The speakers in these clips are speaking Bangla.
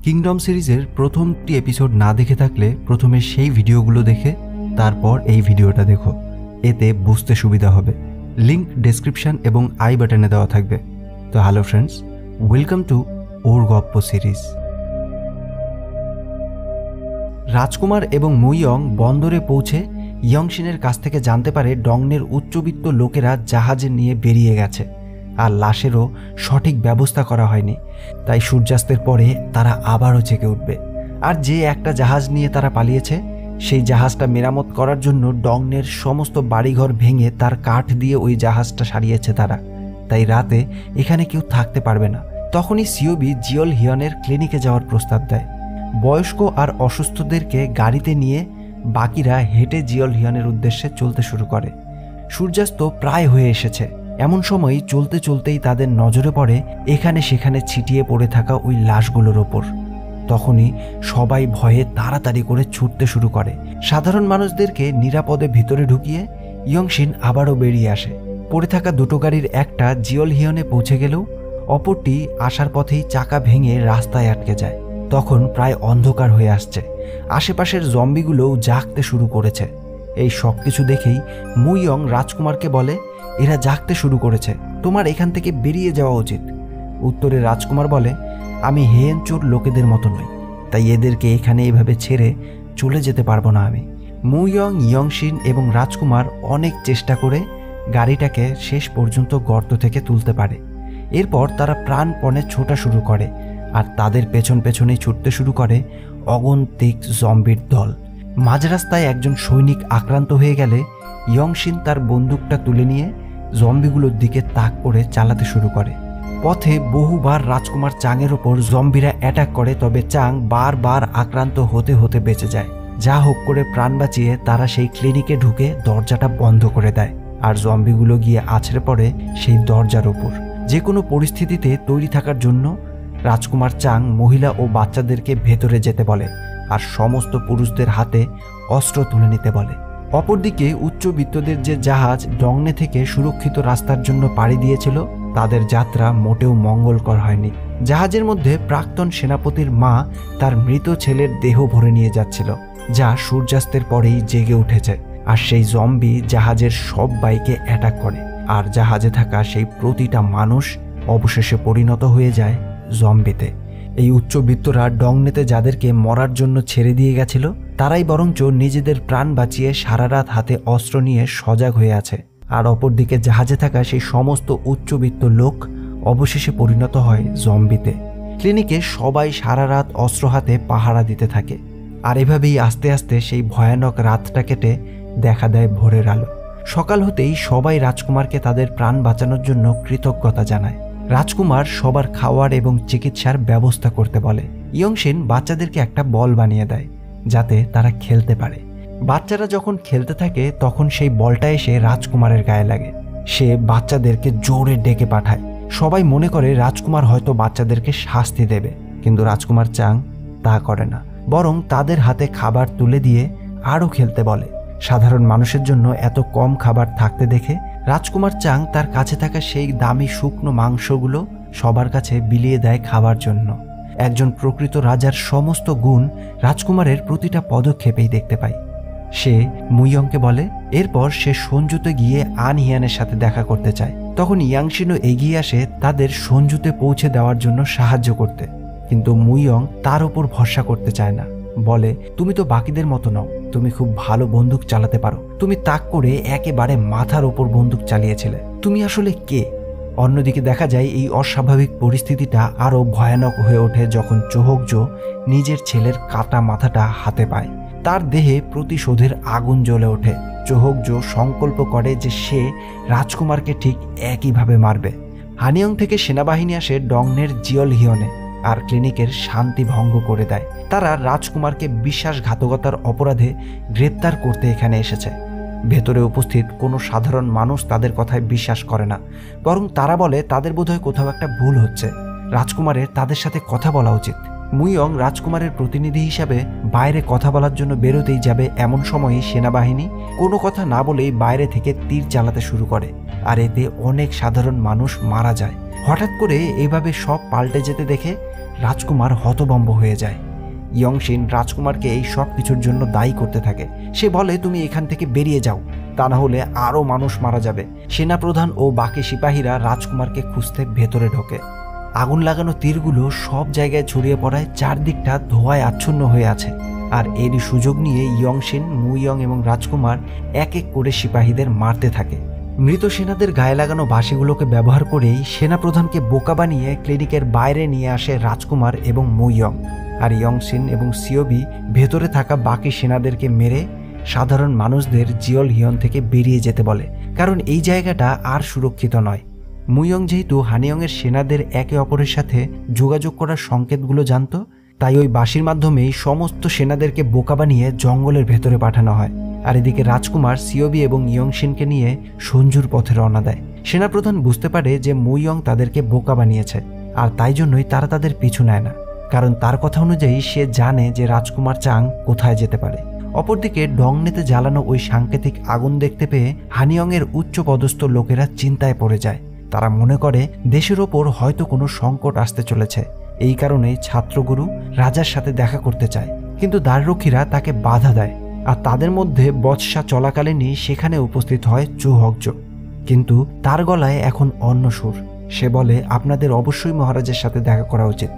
কিংডম সিরিজের প্রথমটি এপিসোড না দেখে থাকলে প্রথমে সেই ভিডিওগুলো দেখে তারপর এই ভিডিওটা দেখো, এতে বুঝতে সুবিধা হবে। লিংক ডেসক্রিপশন এবং আই বাটনে দেওয়া থাকবে। তো হ্যালো ফ্রেন্ডস, ওয়েলকাম টু ওর গপ্প সিরিজ। রাজকুমার এবং মুইয়ং বন্দরে পৌঁছে ইয়ংশিনের কাছ থেকে জানতে পারে ডংনের উচ্চবিত্ত লোকেরা জাহাজে নিয়ে বেরিয়ে গেছে আর লাশেরও সঠিক ব্যবস্থা করা হয়নি, তাই সূর্যাস্তের পরে তারা আবারও জেগে উঠবে। আর যে একটা জাহাজ নিয়ে তারা পালিয়েছে সেই জাহাজটা মেরামত করার জন্য ডংনের সমস্ত বাড়িঘর ভেঙে তার কাঠ দিয়ে ওই জাহাজটা সারিয়েছে তারা, তাই রাতে এখানে কেউ থাকতে পারবে না। তখনই সিওবি জিওল হিয়নের ক্লিনিকে যাওয়ার প্রস্তাব দেয়। বয়স্ক আর অসুস্থদেরকে গাড়িতে নিয়ে বাকিরা হেঁটে জিওল হিয়নের উদ্দেশ্যে চলতে শুরু করে। সূর্যাস্ত প্রায় হয়ে এসেছে। এমন সময় চলতে চলতেই তাদের নজরে পড়ে এখানে সেখানে ছিটিয়ে পড়ে থাকা ওই লাশগুলোর ওপর। তখনই সবাই ভয়ে তাড়াতাড়ি করে ছুটতে শুরু করে। সাধারণ মানুষদেরকে নিরাপদে ভিতরে ঢুকিয়ে ইয়ংশিন আবারও বেরিয়ে আসে। পড়ে থাকা দুটো গাড়ির একটা জিওল হিয়নে পৌঁছে গেলেও অপরটি আসার পথেই চাকা ভেঙে রাস্তায় আটকে যায়। তখন প্রায় অন্ধকার হয়ে আসছে। আশেপাশের জম্বিগুলোও জাগতে শুরু করেছে। এই সব কিছু দেখেই মুইয়ং রাজকুমারকে বলে, এরা জাগতে শুরু করেছে, তোমার এখান থেকে বেরিয়ে যাওয়া উচিত। উত্তরে রাজকুমার বলে, আমি হেয়েনচোর লোকেদের মতো নই, তাই এদেরকে এখানে এভাবে ছেড়ে চলে যেতে পারবো না আমি। মুইয়ং, ইয়ংশিন এবং রাজকুমার অনেক চেষ্টা করে গাড়িটাকে শেষ পর্যন্ত গর্ত থেকে তুলতে পারে। এরপর তারা প্রাণপণে ছোটা শুরু করে আর তাদের পেছন পেছনেই ছুটতে শুরু করে অগন্তিক জম্বির দল। মাঝ রাস্তায় একজন সৈনিক আক্রান্ত হয়ে গেলে ইয়ংশিন তার বন্দুকটা তুলে নিয়ে জম্বিগুলোর দিকে তাক করে চালাতে শুরু করে। পথে বহুবার রাজকুমার চাংয়ের ওপর জম্বিরা অ্যাটাক করে, তবে চাং বারবার আক্রান্ত হতে হতে বেঁচে যায়। যা হোক করে প্রাণ বাঁচিয়ে তারা সেই ক্লিনিকে ঢুকে দরজাটা বন্ধ করে দেয় আর জম্বিগুলো গিয়ে আছড়ে পড়ে সেই দরজার ওপর। যে কোনো পরিস্থিতিতে তৈরি থাকার জন্য রাজকুমার চাং মহিলা ও বাচ্চাদেরকে ভেতরে যেতে বলে আর সমস্ত পুরুষদের হাতে অস্ত্র তুলে নিতে বলে। অপরদিকে উচ্চবিত্তদের যে জাহাজ ডংনে থেকে সুরক্ষিত রাস্তার জন্য পাড়ি দিয়েছিল তাদের যাত্রা মোটেও মঙ্গলকর হয়নি। জাহাজের মধ্যে প্রাক্তন সেনাপতির মা তার মৃত ছেলের দেহ ভরে নিয়ে যাচ্ছিল, যা সূর্যাস্তের পরেই জেগে উঠেছে। আর সেই জম্বি জাহাজের সব বাইকে অ্যাটাক করে আর জাহাজে থাকা সেই প্রতিটা মানুষ অবশেষে পরিণত হয়ে যায় জম্বিতে। এই উচ্চবিত্তরা ডংনেতে যাদেরকে মরার জন্য ছেড়ে দিয়ে গেছিল তারাই বরঞ্চ নিজেদের প্রাণ বাঁচিয়ে সারা রাত হাতে অস্ত্র নিয়ে সজাগ হয়ে আছে। আর অপরদিকে জাহাজে থাকা সেই সমস্ত উচ্চবিত্ত লোক অবশেষে পরিণত হয় জম্বিতে। ক্লিনিকে সবাই সারা রাত অস্ত্র হাতে পাহারা দিতে থাকে। আর এভাবেই আস্তে আস্তে সেই ভয়ানক রাতটা কেটে দেখা দেয় ভোরের আলো। সকাল হতেই সবাই রাজকুমারকে তাদের প্রাণ বাঁচানোর জন্য কৃতজ্ঞতা জানায়। রাজকুমার সবার খাওয়ার এবং চিকিৎসার ব্যবস্থা করতে বলে। ইয়ংশিন বাচ্চাদেরকে একটা বল বানিয়ে দেয় যাতে তারা খেলতে পারে। বাচ্চারা যখন খেলতে থাকে তখন সেই বলটা এসে রাজকুমারের গায়ে লাগে। সে বাচ্চাদেরকে জোরে ডেকে পাঠায়। সবাই মনে করে রাজকুমার হয়তো বাচ্চাদেরকে শাস্তি দেবে, কিন্তু রাজকুমার চাং তা করে না, বরং তাদের হাতে খাবার তুলে দিয়ে আরও খেলতে বলে। সাধারণ মানুষের জন্য এত কম খাবার থাকতে দেখে রাজকুমার চাং তার কাছে থাকা সেই দামি শুকনো মাংসগুলো সবার কাছে বিলিয়ে দেয় খাবার জন্য। একজন প্রকৃত রাজার সমস্ত গুণ রাজকুমারের প্রতিটা পদক্ষেপেই দেখতে পায়। সে মুইয়ংকে বলে। এরপর সে সঞ্জুতে গিয়ে আন হিয়ানের সাথে দেখা করতে চায়। তখন ইয়াংশিনও এগিয়ে আসে তাদের সঞ্জুতে পৌঁছে দেওয়ার জন্য সাহায্য করতে, কিন্তু মুইয়ং তার উপর ভরসা করতে চায় না। বলে, তুমি তো বাকিদের মতো নও, তুমি খুব ভালো বন্দুক চালাতে পারো, তুমি তাক করে একেবারে মাথার ওপর বন্দুক চালিয়েছিলে, তুমি আসলে কে? অন্যদিকে দেখা যায় এই অস্বাভাবিক পরিস্থিতিটা আরও ভয়ানক হয়ে ওঠে যখন চোহকজো নিজের ছেলের কাটা মাথাটা হাতে পায়। তার দেহে প্রতিশোধের আগুন জ্বলে ওঠে। চোহকজো সংকল্প করে যে সে রাজকুমারকে ঠিক একইভাবে মারবে। হানিয়ং থেকে সেনাবাহিনী আসে ডংনের জিওল হিয়নে আর ক্লিনিকের শান্তি ভঙ্গ করে দেয়। তারা রাজকুমারকে বিশ্বাসঘাতকতার অপরাধে গ্রেপ্তার করতে এখানে এসেছে। ভেতরে উপস্থিত কোনো সাধারণ মানুষ তাদের কথায় বিশ্বাস করে না, বরং তারা বলে তাদের বোধহয় কোথাও একটা ভুল হচ্ছে, রাজকুমারের তাদের সাথে কথা বলা উচিত। মুইয়ং রাজকুমারের প্রতিনিধি হিসাবে বাইরে কথা বলার জন্য বেরোতেই যাবে, এমন সময়ই সেনাবাহিনী কোনো কথা না বলেই বাইরে থেকে তীর চালাতে শুরু করে, আর এতে অনেক সাধারণ মানুষ মারা যায়। হঠাৎ করে এভাবে সব পাল্টে যেতে দেখে রাজকুমার হতভম্ব হয়ে যায়। ইয়ংশিন রাজকুমারকে এই সব কিছুর জন্য দায়ী করতে থাকে। সে বলে, তুমি এখান থেকে বেরিয়ে যাও, তা না হলে আরও মানুষ মারা যাবে। সেনাপ্রধান ও বাকি সিপাহীরা রাজকুমারকে খুঁজতে ভেতরে ঢোকে। আগুন লাগানো তীরগুলো সব জায়গায় ছড়িয়ে পড়ায় চারদিকটা ধোঁয়ায় আচ্ছন্ন হয়ে আছে, আর এরই সুযোগ নিয়ে ইয়ংশিন, মুইয়ং এবং রাজকুমার এক এক করে সিপাহীদের মারতে থাকে। মৃত সেনাদের গায়ে লাগানো বাঁশিগুলোকে ব্যবহার করেই সেনাপ্রধানকে বোকা বানিয়ে ক্লিনিকের বাইরে নিয়ে আসে রাজকুমার এবং মুইয়ং, আর ইয়ংশিন এবং সিওবি ভেতরে থাকা বাকি সেনাদেরকে মেরে সাধারণ মানুষদের জিওল হিয়ন থেকে বেরিয়ে যেতে বলে, কারণ এই জায়গাটা আর সুরক্ষিত নয়। মুইয়ং যেহেতু হানিয়ংয়ের সেনাদের একে অপরের সাথে যোগাযোগ করার সংকেতগুলো জানত, তাই ওই বাঁশির মাধ্যমেই সমস্ত সেনাদেরকে বোকা বানিয়ে জঙ্গলের ভেতরে পাঠানো হয়। আর এদিকে রাজকুমার সিওবি এবং ইয়ংশিনকে নিয়ে সঞ্জুর পথে রওনা দেয়। সেনাপ্রধান বুঝতে পারে যে মুইয়ং তাদেরকে বোকা বানিয়েছে, আর তাই জন্যই তারা তাদের পিছু নেয় না, কারণ তার কথা অনুযায়ী সে জানে যে রাজকুমার চাং কোথায় যেতে পারে। অপরদিকে ডংনেতে জ্বালানো ওই সাংকেতিক আগুন দেখতে পেয়ে হানিয়ংয়ের উচ্চ পদস্থ লোকেরা চিন্তায় পড়ে যায়। তারা মনে করে দেশের ওপর হয়তো কোনো সংকট আসতে চলেছে। এই কারণেই ছাত্রগুরু রাজার সাথে দেখা করতে চায়, কিন্তু দ্বাররক্ষীরা তাকে বাধা দেয়, আর তাদের মধ্যে বচসা চলাকালীনই সেখানে উপস্থিত হয় চুহকজো। কিন্তু তার গলায় এখন অন্য সুর। সে বলে, আপনাদের অবশ্যই মহারাজের সাথে দেখা করা উচিত।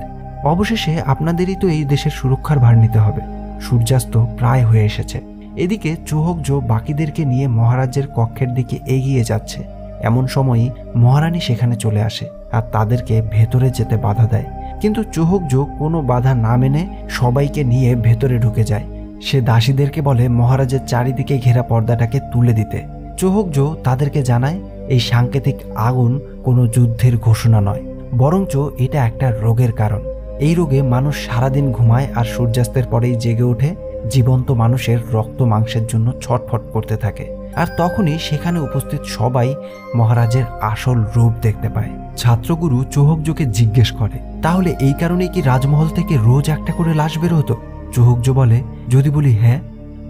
অবশেষে আপনাদেরই তো এই দেশের সুরক্ষার ভার নিতে হবে। সূর্যাস্ত প্রায় হয়ে এসেছে। এদিকে চুহকজো বাকিদেরকে নিয়ে মহারাজের কক্ষের দিকে এগিয়ে যাচ্ছে। এমন সময়ই মহারানী সেখানে চলে আসে আর তাদেরকে ভেতরে যেতে বাধা দেয়, কিন্তু চুহকজো কোনো বাধা না মেনে সবাইকে নিয়ে ভেতরে ঢুকে যায়। সে দাসীদেরকে বলে মহারাজের চারিদিকে ঘেরা পর্দাটাকে তুলে দিতে। চুহকজো তাদেরকে জানায়, এই সাংকেতিক আগুন কোনো যুদ্ধের ঘোষণা নয়, বরঞ্চ এটা একটা রোগের কারণ। এই রোগে মানুষ সারাদিন ঘুমায় আর সূর্যাস্তের পরেই জেগে ওঠে, জীবন্ত মানুষের রক্ত মাংসের জন্য ছটফট করতে থাকে। আর তখনই সেখানে উপস্থিত সবাই মহারাজের আসল রূপ দেখতে পায়। ছাত্রগুরু চুহকজোকে জিজ্ঞেস করে, তাহলে এই কারণেই কি রাজমহল থেকে রোজ একটা করে লাশ বের হতো? চুহকজো বলে, যদি বলি হ্যাঁ,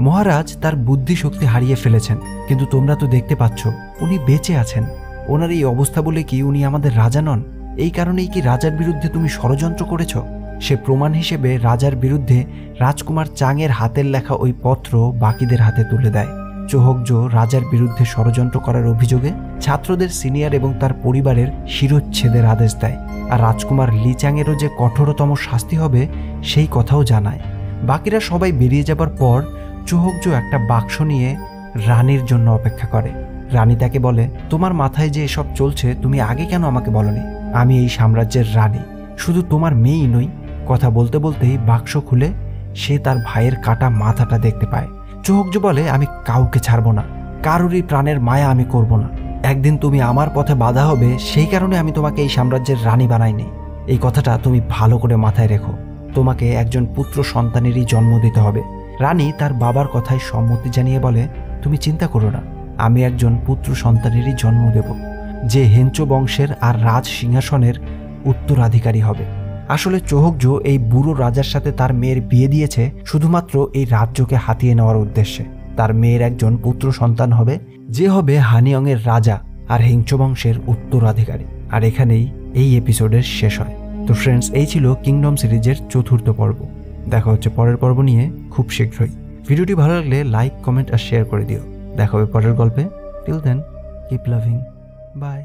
মহারাজ তার বুদ্ধি শক্তি হারিয়ে ফেলেছেন, কিন্তু তোমরা তো দেখতে পাচ্ছ উনি বেঁচে আছেন। ওনার এই অবস্থা বলে কি উনি আমাদের রাজা নন? এই কারণেই কি রাজার বিরুদ্ধে তুমি ষড়যন্ত্র করেছ? সে প্রমাণ হিসেবে রাজার বিরুদ্ধে রাজকুমার চাংয়ের হাতের লেখা ওই পত্র বাকিদের হাতে তুলে দেয়। চুহকজো রাজার বিরুদ্ধে ষড়যন্ত্র করার অভিযোগে ছাত্রদের সিনিয়র এবং তার পরিবারের শিরোচ্ছেদের আদেশ দেয়, আর রাজকুমার লিচাংয়েরও যে কঠোরতম শাস্তি হবে সেই কথাও জানায়। বাকিরা সবাই বেরিয়ে যাবার পর চুহকজো একটা বাক্স নিয়ে রানীর জন্য অপেক্ষা করে। রানী তাকে বলে, তোমার মাথায় যে এসব চলছে তুমি আগে কেন আমাকে বলনি? আমি এই সাম্রাজ্যের রানী, শুধু তোমার মেয়েই নই। কথা বলতে বলতেই বাক্স খুলে সে তার ভাইয়ের কাটা মাথাটা দেখতে পায়। চুহকজো বলে, আমি কাউকে ছাড়বো না, কারোরই প্রাণের মায়া আমি করব না। একদিন তুমি আমার পথে বাধা হবে, সেই কারণে আমি তোমাকে এই সাম্রাজ্যের রানী বানাইনি। এই কথাটা তুমি ভালো করে মাথায় রেখো। তোমাকে একজন পুত্র সন্তানেরই জন্ম দিতে হবে। রানী তার বাবার কথায় সম্মতি জানিয়ে বলে, তুমি চিন্তা করো না, আমি একজন পুত্র সন্তানেরই জন্ম দেব, যে হেঞ্চো বংশের আর রাজ সিংহাসনের উত্তরাধিকারী হবে। আসলে চুহকজো এই বুড়ো রাজার সাথে তার মেয়ের বিয়ে দিয়েছে শুধুমাত্র এই রাজ্যকে হাতিয়ে নেওয়ার উদ্দেশ্যে। তার মেয়ের একজন পুত্র সন্তান হবে, যে হবে হানিয়ংয়ের রাজা আর হেঞ্চো বংশের উত্তরাধিকারী। আর এখানেই এই এপিসোডের শেষ হয়। তো ফ্রেন্ডস, এই ছিল কিংডম সিরিজের 4র্থ পর্ব। দেখা হচ্ছে পরের পর্ব নিয়ে খুব শীঘ্রই। ভিডিওটি ভালো লাগলে লাইক, কমেন্ট আর শেয়ার করে দিও। দেখা হবে পরের গল্পে। Till then, keep loving, by.